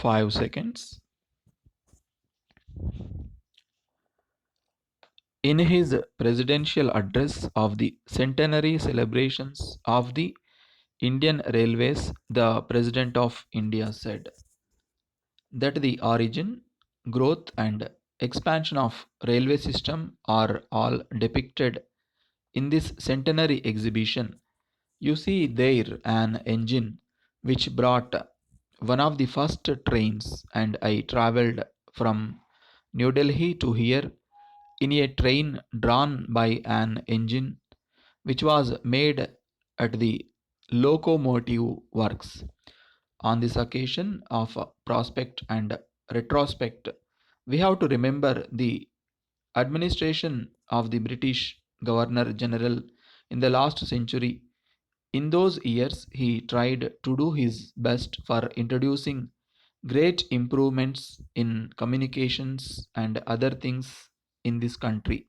5 seconds. In his presidential address of the centenary celebrations of the Indian Railways, the President of India said that the origin, growth, and expansion of railway system are all depicted in this centenary exhibition. You see there an engine which brought one of the first trains, and I travelled from New Delhi to here in a train drawn by an engine which was made at the locomotive works. On this occasion of prospect and retrospect, we have to remember the administration of the British Governor General in the last century. In those years, he tried to do his best for introducing great improvements in communications and other things in this country.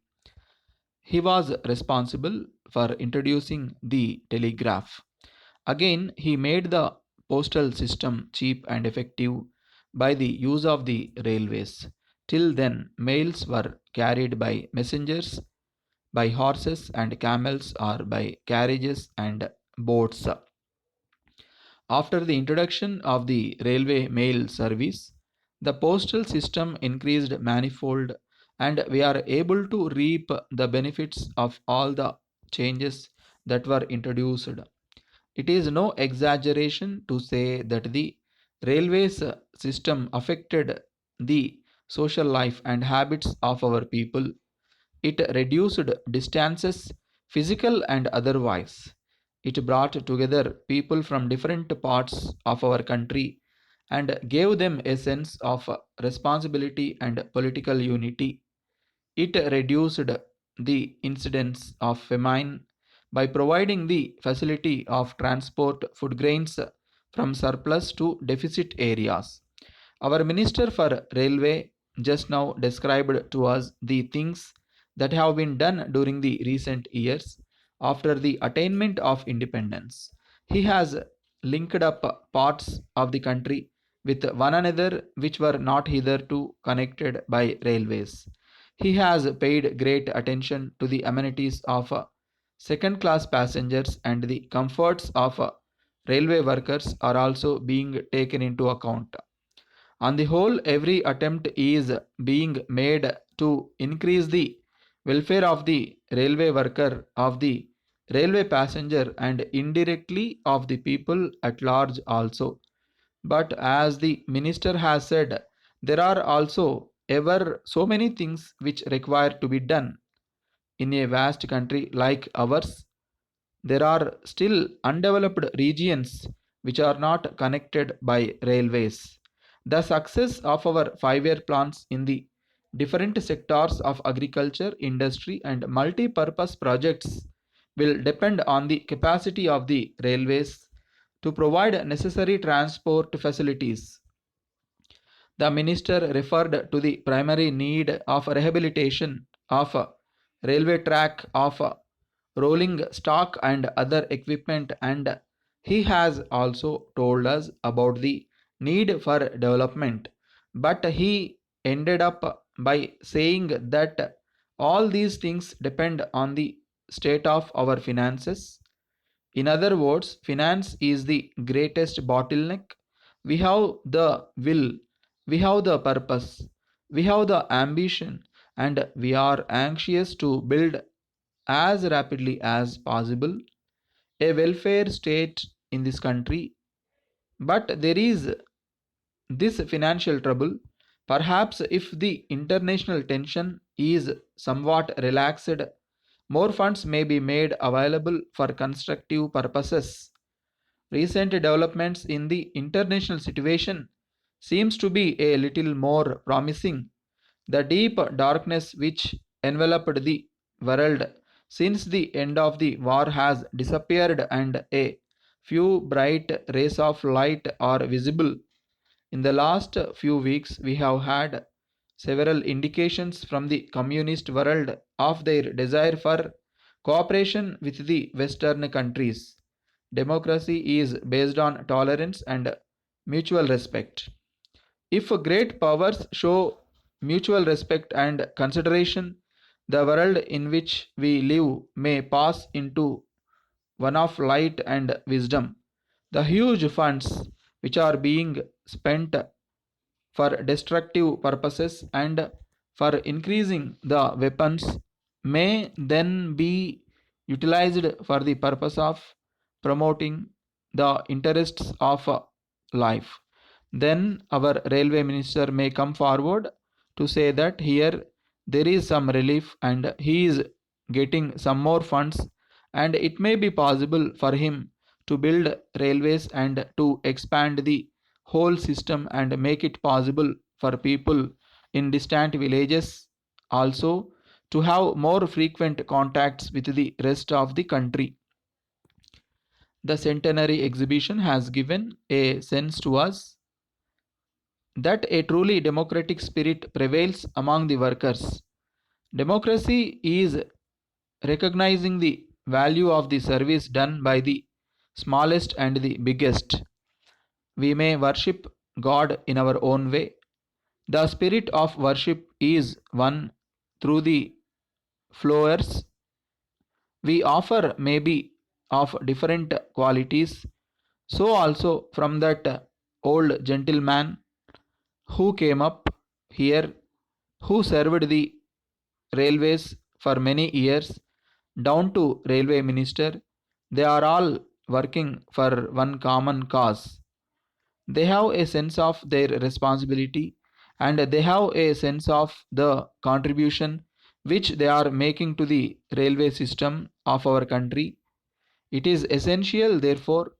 He was responsible for introducing the telegraph. Again, he made the postal system cheap and effective by the use of the railways. Till then, mails were carried by messengers, by horses and camels, or by carriages and boats. After the introduction of the railway mail service, the postal system increased manifold, and we are able to reap the benefits of all the changes that were introduced. It is no exaggeration to say that the railways system affected the social life and habits of our people. It reduced distances, physical and otherwise. It brought together people from different parts of our country and gave them a sense of responsibility and political unity. It reduced the incidence of famine by providing the facility of transport food grains from surplus to deficit areas. Our Minister for Railway just now described to us the things that have been done during the recent years after the attainment of independence. He has linked up parts of the country with one another which were not hitherto connected by railways. He has paid great attention to the amenities of second class passengers, and the comforts of railway workers are also being taken into account. On the whole, every attempt is being made to increase the welfare of the railway worker, of the railway passenger, and indirectly of the people at large also. But as the minister has said, there are also ever so many things which require to be done. In a vast country like ours, there are still undeveloped regions which are not connected by railways. The success of our 5 year plans in the different sectors of agriculture, industry, and multi purpose projects will depend on the capacity of the railways to provide necessary transport facilities. The minister referred to the primary need of rehabilitation of a railway track, of a rolling stock and other equipment, and he has also told us about the need for development. But he ended up by saying that all these things depend on the state of our finances. In other words, finance is the greatest bottleneck. We have the will, we have the purpose, we have the ambition, and we are anxious to build as rapidly as possible a welfare state in this country. But there is this financial trouble. Perhaps if the international tension is somewhat relaxed, more funds may be made available for constructive purposes. Recent developments in the international situation seems to be a little more promising. The deep darkness which enveloped the world since the end of the war has disappeared, and a few bright rays of light are visible. In the last few weeks, we have had several indications from the communist world of their desire for cooperation with the Western countries. Democracy is based on tolerance and mutual respect. If great powers show mutual respect and consideration, the world in which we live may pass into one of light and wisdom. The huge funds which are being spent for destructive purposes and for increasing the weapons may then be utilized for the purpose of promoting the interests of life. Then our railway minister may come forward to say that here there is some relief and he is getting some more funds, and it may be possible for him to build railways and to expand the whole system and make it possible for people in distant villages also to have more frequent contacts with the rest of the country. The centenary exhibition has given a sense to us that a truly democratic spirit prevails among the workers. Democracy is recognizing the value of the service done by the smallest and the biggest. We may worship God in our own way. The spirit of worship is one through the flowers we offer may be of different qualities. So also from that old gentleman who came up here, who served the railways for many years, down to railway minister, they are all working for one common cause. They have a sense of their responsibility and they have a sense of the contribution which they are making to the railway system of our country. It is essential, therefore,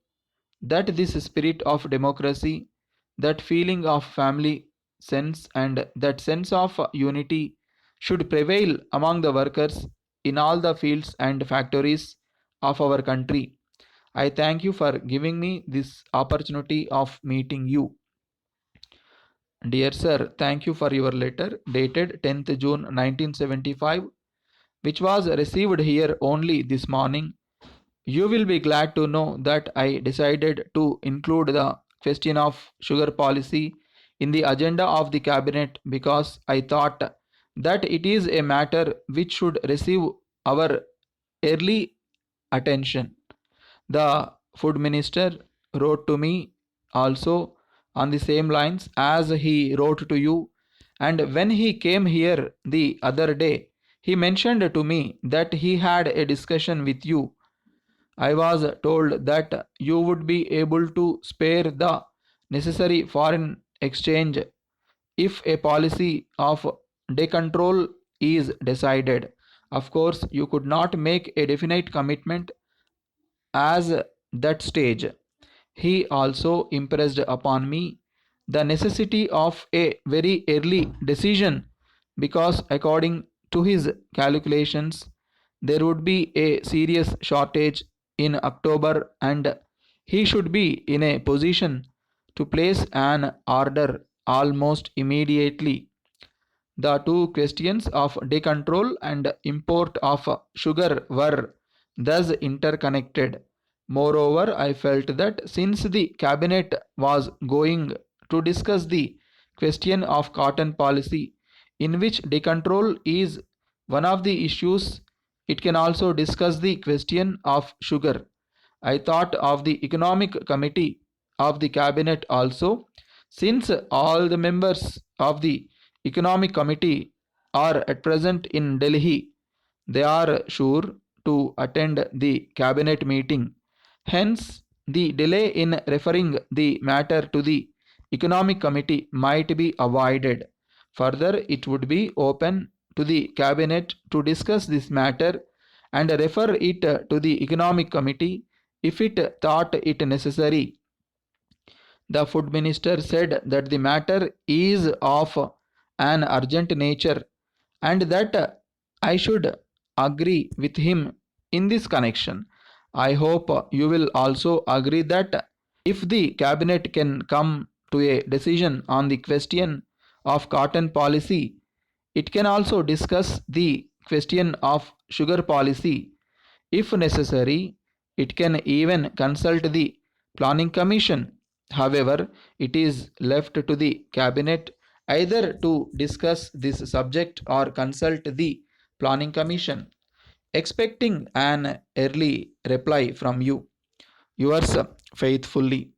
that this spirit of democracy, that feeling of family sense, and that sense of unity should prevail among the workers in all the fields and factories of our country. I thank you for giving me this opportunity of meeting you. Dear sir, thank you for your letter dated 10th June 1975, which was received here only this morning. You will be glad to know that I decided to include the question of sugar policy in the agenda of the cabinet because I thought that it is a matter which should receive our early attention. The food minister wrote to me also on the same lines as he wrote to you, and when he came here the other day, he mentioned to me that he had a discussion with you. I was told that you would be able to spare the necessary foreign exchange if a policy of decontrol is decided. Of course, you could not make a definite commitment as that stage. He also impressed upon me the necessity of a very early decision because, according to his calculations, there would be a serious shortage in October and he should be in a position to place an order almost immediately. The two questions of decontrol and import of sugar were thus interconnected. Moreover, I felt that since the cabinet was going to discuss the question of cotton policy, in which decontrol is one of the issues, it can also discuss the question of sugar. I thought of the economic committee of the cabinet also, since all the members of the economic committee are at present in Delhi. They are sure to attend the cabinet meeting. Hence, the delay in referring the matter to the economic committee might be avoided. Further, it would be open to the cabinet to discuss this matter and refer it to the economic committee if it thought it necessary. The food minister said that the matter is of an urgent nature and that I should agree with him in this connection. I hope you will also agree that if the cabinet can come to a decision on the question of cotton policy, it can also discuss the question of sugar policy. If necessary, it can even consult the planning commission. However, it is left to the cabinet either to discuss this subject or consult the planning commission. Expecting an early reply from you. Yours faithfully,